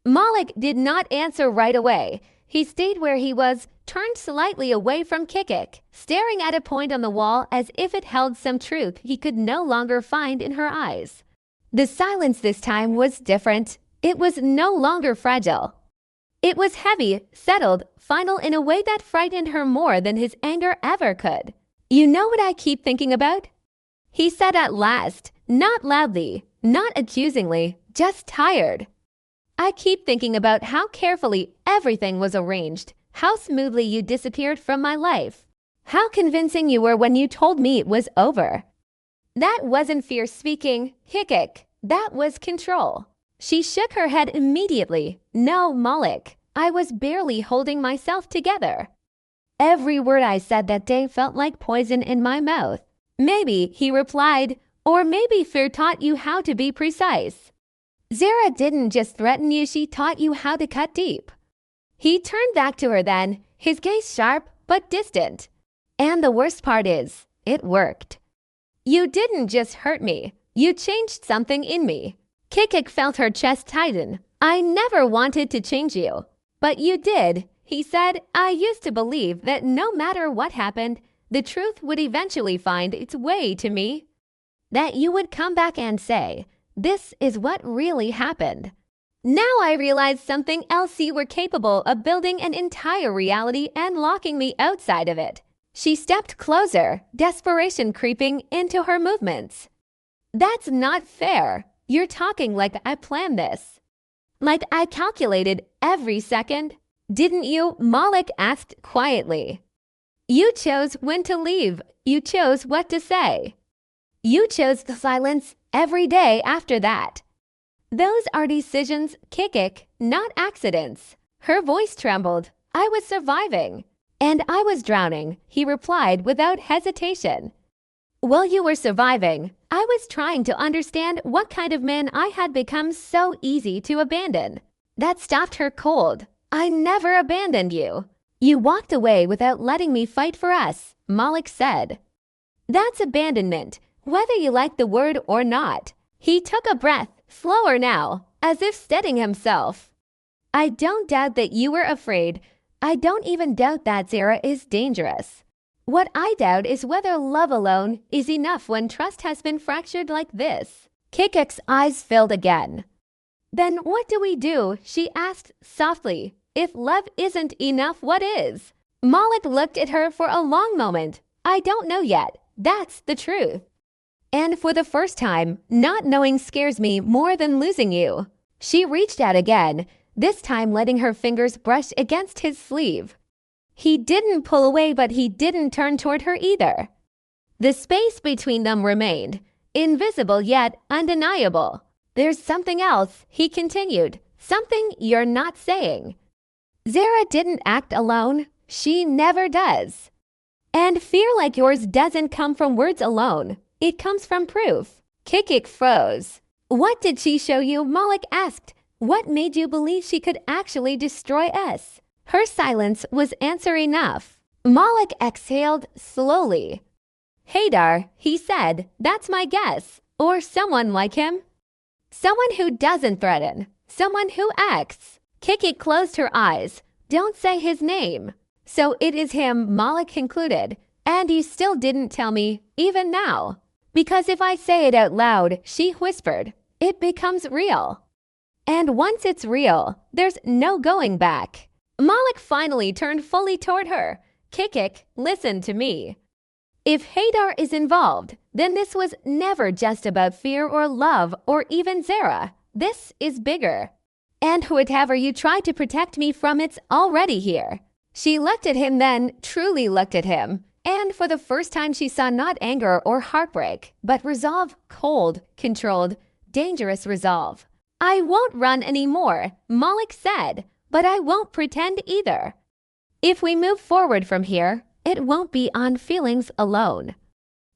Malik did not answer right away. He stayed where he was, turned slightly away from Kikik, staring at a point on the wall as if it held some truth he could no longer find in her eyes. The silence this time was different. It was no longer fragile. It was heavy, settled, final in a way that frightened her more than his anger ever could. "You know what I keep thinking about?" he said at last, not loudly, not accusingly, just tired. "I keep thinking about how carefully everything was arranged, how smoothly you disappeared from my life, how convincing you were when you told me it was over." That wasn't fear speaking, Kikik. That was control. She shook her head immediately. "No, Malik, I was barely holding myself together. Every word I said that day felt like poison in my mouth." "Maybe," he replied, "or maybe fear taught you how to be precise. Zara didn't just threaten you, she taught you how to cut deep." He turned back to her then, his gaze sharp but distant. "And the worst part is, it worked. You didn't just hurt me, you changed something in me." Kikik felt her chest tighten. "I never wanted to change you. But you did," he said. "I used to believe that no matter what happened, the truth would eventually find its way to me. That you would come back and say, 'This is what really happened.' Now I realize something else. You were capable of building an entire reality and locking me outside of it." She stepped closer, desperation creeping into her movements. "That's not fair. You're talking like I planned this. Like I calculated every second." "Didn't you?" Malik asked quietly. "You chose when to leave. You chose what to say. You chose the silence every day after that. Those are decisions, Kikik, not accidents." Her voice trembled. "I was surviving. And I was drowning," he replied without hesitation. "While you were surviving, I was trying to understand what kind of man I had become so easy to abandon." That stopped her cold. "I never abandoned you. You walked away without letting me fight for us," Malik said. "That's abandonment, whether you like the word or not." He took a breath, slower now, as if steadying himself. "I don't doubt that you were afraid. I don't even doubt that Zara is dangerous. What I doubt is whether love alone is enough when trust has been fractured like this." Kikik's eyes filled again. "Then what do we do?" she asked softly. "If love isn't enough, what is?" Malik looked at her for a long moment. "I don't know yet. That's the truth. And for the first time, not knowing scares me more than losing you." She reached out again, this time letting her fingers brush against his sleeve. He didn't pull away, but he didn't turn toward her either. The space between them remained, invisible yet undeniable. "There's something else," he continued, "something you're not saying. Zara didn't act alone. She never does. And fear like yours doesn't come from words alone. It comes from proof." Kikik froze. "What did she show you?" Malik asked. "What made you believe she could actually destroy us?" Her silence was answer enough. Malik exhaled slowly. "Haydar," he said, "that's my guess. Or someone like him. Someone who doesn't threaten. Someone who acts." Kikik closed her eyes. "Don't say his name." "So it is him," Malik concluded. "And you still didn't tell me, even now." "Because if I say it out loud," she whispered, "it becomes real. And once it's real, there's no going back." Malik finally turned fully toward her. "Kikik, listen to me. If Haydar is involved, then this was never just about fear or love or even Zara. This is bigger. And whatever you try to protect me from, it's already here." She looked at him then, truly looked at him. And for the first time she saw not anger or heartbreak, but resolve, cold, controlled, dangerous resolve. "I won't run anymore," Malik said, "but I won't pretend either. If we move forward from here, it won't be on feelings alone.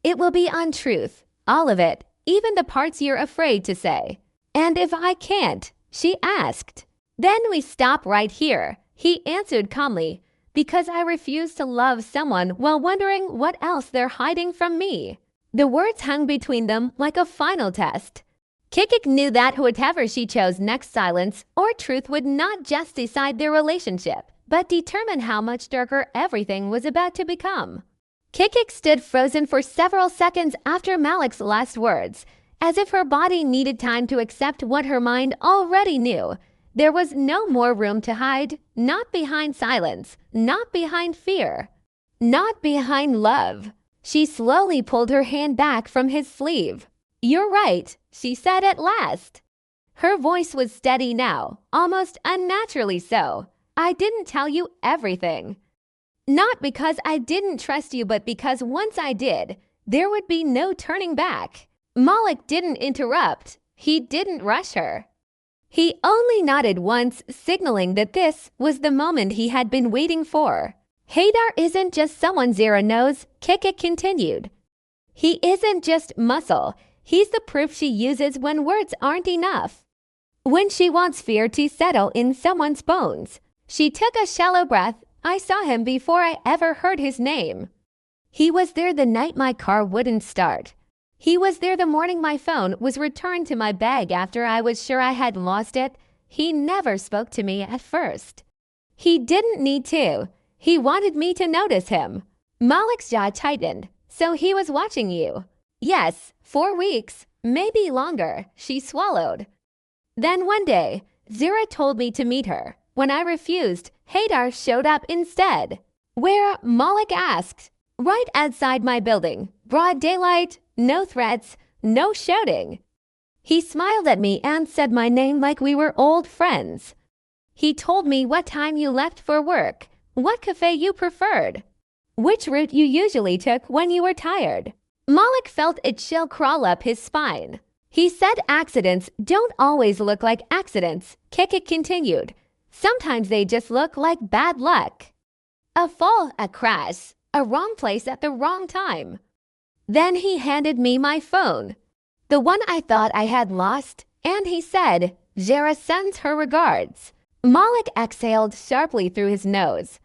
It will be on truth, all of it, even the parts you're afraid to say." "And if I can't?" she asked. "Then we stop right here," he answered calmly, "because I refuse to love someone while wondering what else they're hiding from me." The words hung between them like a final test. Kikik knew that whatever she chose next, silence or truth, would not just decide their relationship, but determine how much darker everything was about to become. Kikik stood frozen for several seconds after Malik's last words, as if her body needed time to accept what her mind already knew. There was no more room to hide, not behind silence, not behind fear, not behind love. She slowly pulled her hand back from his sleeve. "You're right," she said at last. Her voice was steady now, almost unnaturally so. "I didn't tell you everything. Not because I didn't trust you, but because once I did, there would be no turning back." Malik didn't interrupt. He didn't rush her. He only nodded once, signaling that this was the moment he had been waiting for. "Haydar isn't just someone Zara knows," Kikik continued. "He isn't just muscle. He's the proof she uses when words aren't enough. When she wants fear to settle in someone's bones." She took a shallow breath. "I saw him before I ever heard his name. He was there the night my car wouldn't start. He was there the morning my phone was returned to my bag after I was sure I had lost it. He never spoke to me at first. He didn't need to. He wanted me to notice him." Malik's jaw tightened. "So he was watching you?" "Yes, 4 weeks, maybe longer," she swallowed. "Then one day, Zira told me to meet her. When I refused, Haydar showed up instead." "Where?" Malik asked. "Right outside my building. Broad daylight, no threats, no shouting. He smiled at me and said my name like we were old friends. He told me what time you left for work, what cafe you preferred, which route you usually took when you were tired." Malik felt a chill crawl up his spine. "He said accidents don't always look like accidents," Kikik continued. "Sometimes they just look like bad luck. A fall, a crash, a wrong place at the wrong time." Then he handed me my phone, the one I thought I had lost, and he said, "Zara sends her regards." Malik exhaled sharply through his nose.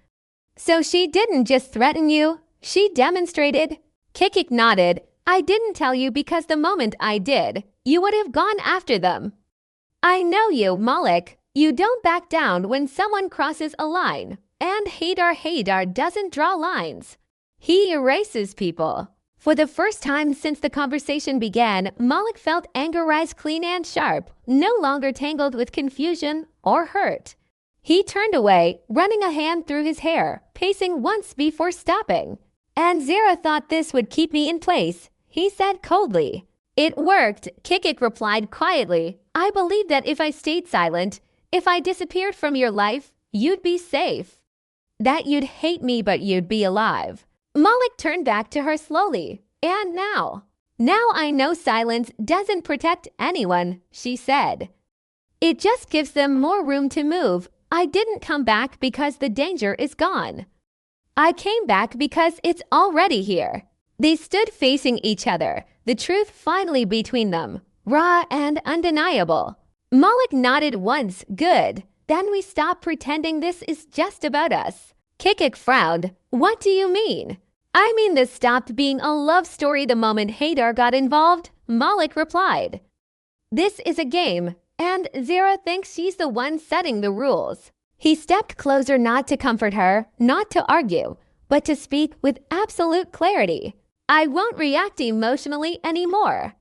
"So she didn't just threaten you, she demonstrated?" Kikik nodded. "I didn't tell you because the moment I did, you would have gone after them. I know you, Malik. You don't back down when someone crosses a line. And Haydar doesn't draw lines. He erases people." For the first time since the conversation began, Malik felt anger rise clean and sharp, no longer tangled with confusion or hurt. He turned away, running a hand through his hair, pacing once before stopping. "And Zara thought this would keep me in place," he said coldly. "It worked," Kikik replied quietly. "I believed that if I stayed silent, if I disappeared from your life, you'd be safe. That you'd hate me, but you'd be alive." Malik turned back to her slowly. "And now I know silence doesn't protect anyone," she said. "It just gives them more room to move. I didn't come back because the danger is gone. I came back because it's already here." They stood facing each other, the truth finally between them, raw and undeniable. Malik nodded once. "Good. Then we stop pretending this is just about us." Kikik frowned. "What do you mean?" "I mean this stopped being a love story the moment Haydar got involved," Malik replied. "This is a game, and Zara thinks she's the one setting the rules." He stepped closer, not to comfort her, not to argue, but to speak with absolute clarity. "I won't react emotionally anymore.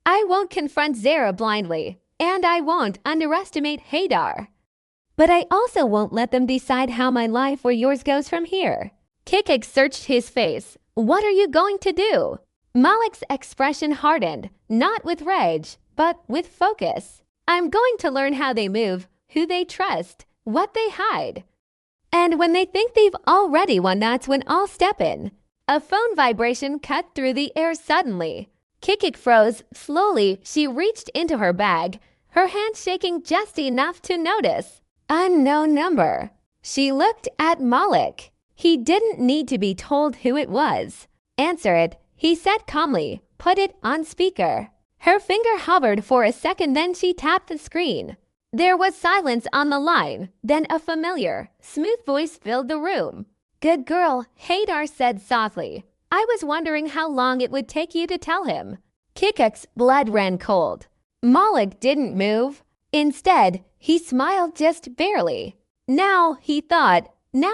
I won't confront Zara blindly, and I won't underestimate Haydar. But I also won't let them decide how my life or yours goes from here." Kikik searched his face. "What are you going to do?" Malik's expression hardened, not with rage, but with focus. "I'm going to learn how they move, who they trust, what they hide. And when they think they've already won, that's when I'll step in." A phone vibration cut through the air suddenly. Kikik froze. Slowly, she reached into her bag, her hand shaking just enough to notice. "Unknown number." She looked at Malik. He didn't need to be told who it was. "Answer it," he said calmly. "Put it on speaker." Her finger hovered for a second, then she tapped the screen. There was silence on the line. Then a familiar, smooth voice filled the room. "Good girl," Haydar said softly. "I was wondering how long it would take you to tell him." Kikik's blood ran cold. Malik didn't move. Instead, he smiled just barely. Now he thought, now